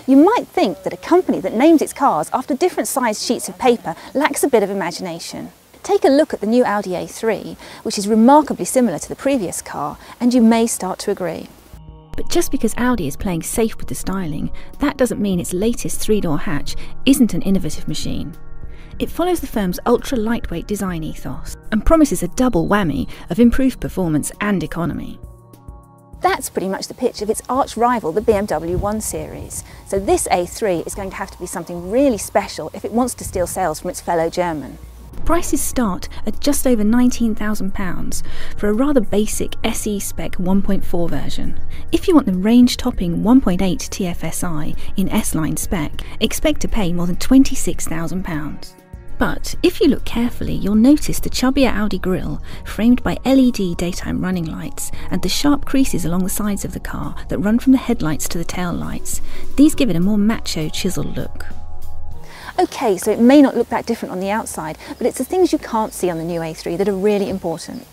You might think that a company that names its cars after different sized sheets of paper lacks a bit of imagination. Take a look at the new Audi A3, which is remarkably similar to the previous car, and you may start to agree. But just because Audi is playing safe with the styling, that doesn't mean its latest three-door hatch isn't an innovative machine. It follows the firm's ultra-lightweight design ethos and promises a double whammy of improved performance and economy. That's pretty much the pitch of its arch rival, the BMW 1 Series. So this A3 is going to have to be something really special if it wants to steal sales from its fellow German. Prices start at just over £19,000 for a rather basic SE spec 1.4 version. If you want the range-topping 1.8 TFSI in S-Line spec, expect to pay more than £26,000. But if you look carefully, you'll notice the chubbier Audi grille, framed by LED daytime running lights, and the sharp creases along the sides of the car that run from the headlights to the tail lights. These give it a more macho, chiseled look. Okay, so it may not look that different on the outside, but it's the things you can't see on the new A3 that are really important.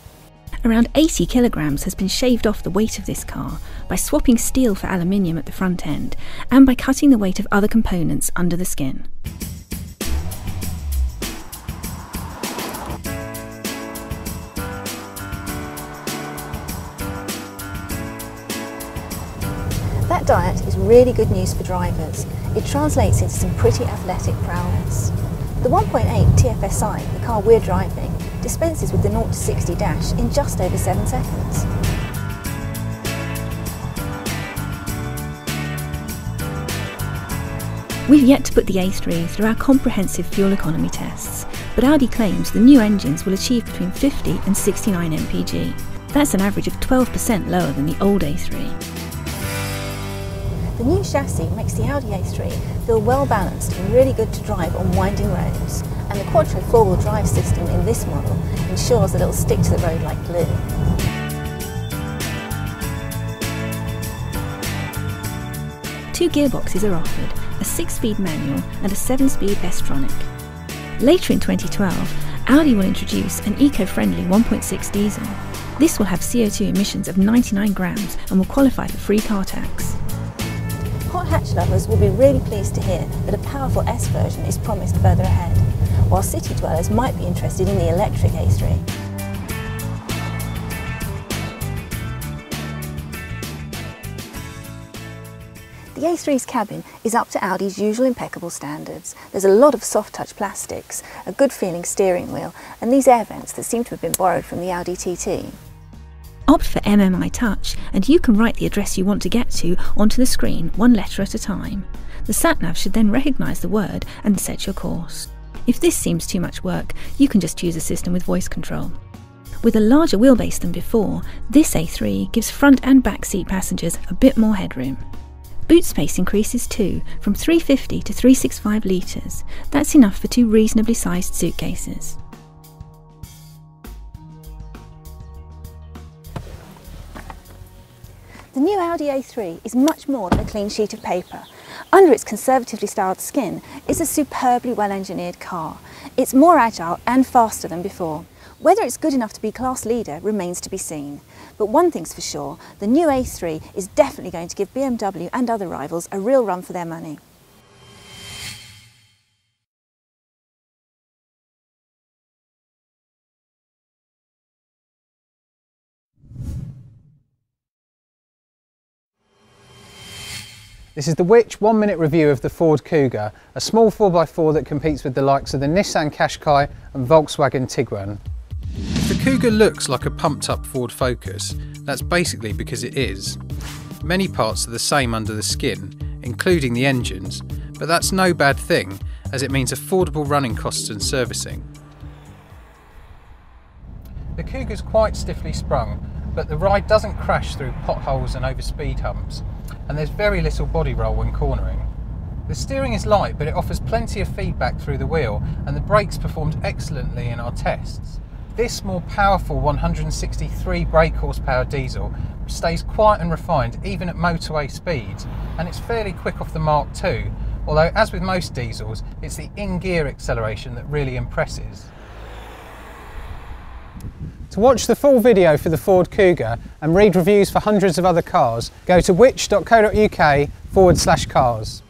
Around 80 kilograms has been shaved off the weight of this car by swapping steel for aluminium at the front end and by cutting the weight of other components under the skin. That diet is really good news for drivers. It translates into some pretty athletic prowess. The 1.8 TFSI, the car we're driving, dispenses with the 0 to 60 dash in just over 7 seconds. We've yet to put the A3 through our comprehensive fuel economy tests, but Audi claims the new engines will achieve between 50 and 69 mpg. That's an average of 12% lower than the old A3. The new chassis makes the Audi A3 feel well balanced and really good to drive on winding roads, and the Quattro four-wheel drive system in this model ensures that it will stick to the road like glue. Two gearboxes are offered, a 6-speed manual and a 7-speed S-tronic. Later in 2012, Audi will introduce an eco-friendly 1.6 diesel. This will have CO2 emissions of 99 grams and will qualify for free car tax. Hot hatch lovers will be really pleased to hear that a powerful S version is promised further ahead, while city dwellers might be interested in the electric A3. The A3's cabin is up to Audi's usual impeccable standards. There's a lot of soft-touch plastics, a good-feeling steering wheel, and these air vents that seem to have been borrowed from the Audi TT. Opt for MMI Touch and you can write the address you want to get to onto the screen one letter at a time. The sat-nav should then recognise the word and set your course. If this seems too much work, you can just choose a system with voice control. With a larger wheelbase than before, this A3 gives front and back seat passengers a bit more headroom. Boot space increases too, from 350 to 365 litres. That's enough for 2 reasonably sized suitcases. The new Audi A3 is much more than a clean sheet of paper. Under its conservatively styled skin is a superbly well-engineered car. It's more agile and faster than before. Whether it's good enough to be class leader remains to be seen. But one thing's for sure, the new A3 is definitely going to give BMW and other rivals a real run for their money. This is the Which 1-minute review of the Ford Kuga, a small 4x4 that competes with the likes of the Nissan Qashqai and Volkswagen Tiguan. If the Kuga looks like a pumped up Ford Focus, that's basically because it is. Many parts are the same under the skin, including the engines, but that's no bad thing, as it means affordable running costs and servicing. The Kuga's quite stiffly sprung, but the ride doesn't crash through potholes and over speed humps, and there's very little body roll when cornering. The steering is light, but it offers plenty of feedback through the wheel, and the brakes performed excellently in our tests. This more powerful 163 brake horsepower diesel stays quiet and refined even at motorway speeds, and it's fairly quick off the mark too, although as with most diesels, it's the in-gear acceleration that really impresses. To watch the full video for the Ford Kuga and read reviews for hundreds of other cars, go to which.co.uk/cars.